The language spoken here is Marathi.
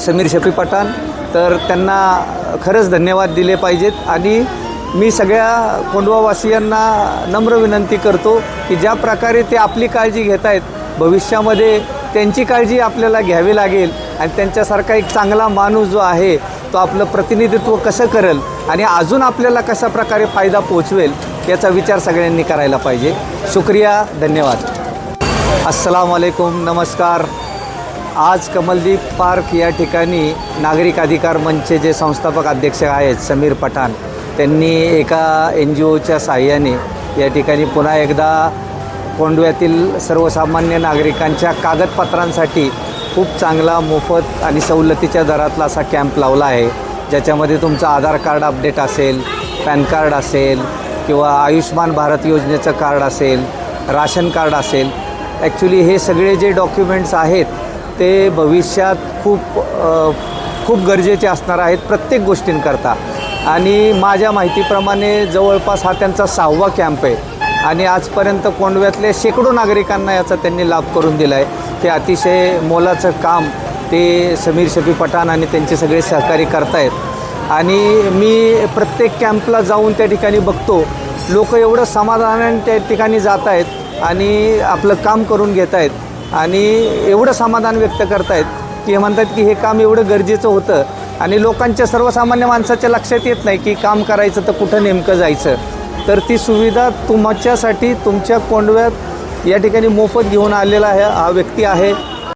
समीर शफी पठाण, तर त्यांना खरंच धन्यवाद दिले पाहिजेत। आणि मी सगळ्या कोंडवावासियांना नम्र विनंती करतो की ज्या प्रकारे ते आपली काळजी घेत आहेत, भविष्यामध्ये त्यांची काळजी आपल्याला घ्यावी लागेल आणि त्यांच्यासारखा एक चांगला माणूस जो आहे तो आपलं प्रतिनिधित्व कसं करेल आणि अजून आपल्याला कशा प्रकारे फायदा पोचवेल याचा विचार सगळ्यांनी करायला पाहिजे। शुक्रिया, धन्यवाद। अस्सलाम वालेकुम, नमस्कार। आज कमलदीप पार्क या ठिकाणी नागरिक अधिकार मंचचे जे संस्थापक अध्यक्ष आहेत समीर पठाण, त्यांनी एका NGOच्या साहाय्याने या ठिकाणी पुन्हा एकदा कोंडव्यातील सर्वसामान्य नागरिकांच्या कागदपत्रांसाठी खूप चांगला मोफत आणि सवलतीच्या दरातला असा कॅम्प लावला आहे, ज्याच्यामध्ये तुमचं आधार कार्ड अपडेट असेल, पॅन कार्ड असेल किंवा आयुष्मान भारत योजनेचं कार्ड असेल, राशन कार्ड असेल। ॲक्च्युली हे सगळे जे डॉक्युमेंट्स आहेत ते भविष्यात खूप गरजेचे असणार आहेत प्रत्येक गोष्टींकरता। आणि माझ्या माहितीप्रमाणे जवळपास हा त्यांचा 6वा कॅम्प आहे आणि आजपर्यंत कोंडव्यातले शेकडो नागरिकांना याचा त्यांनी लाभ करून दिला आहे। ते अतिशय मोलाचं काम ते समीर शफी पठाण आणि त्यांचे सगळे सहकारी करतायत। आणि मी प्रत्येक कॅम्पला जाऊन त्या ठिकाणी बघतो, लोक एवढं समाधानाने त्या ठिकाणी जात आहेत आणि आपलं काम करून घेत आहेत आणि एवढं समाधान व्यक्त करत आहेत की हे म्हणतात की हे काम एवढं गरजेचं होतं आणि लोकांच्या सर्वसामान्य माणसाच्या लक्षात येत नाही की काम करायचं तर कुठं नेमकं जायचं। तर ती सुविधा तुमच्यासाठी तुमच्या कोंडव्यात या ठिकाणी मोफत घेऊन आलेला हा व्यक्ती आहे।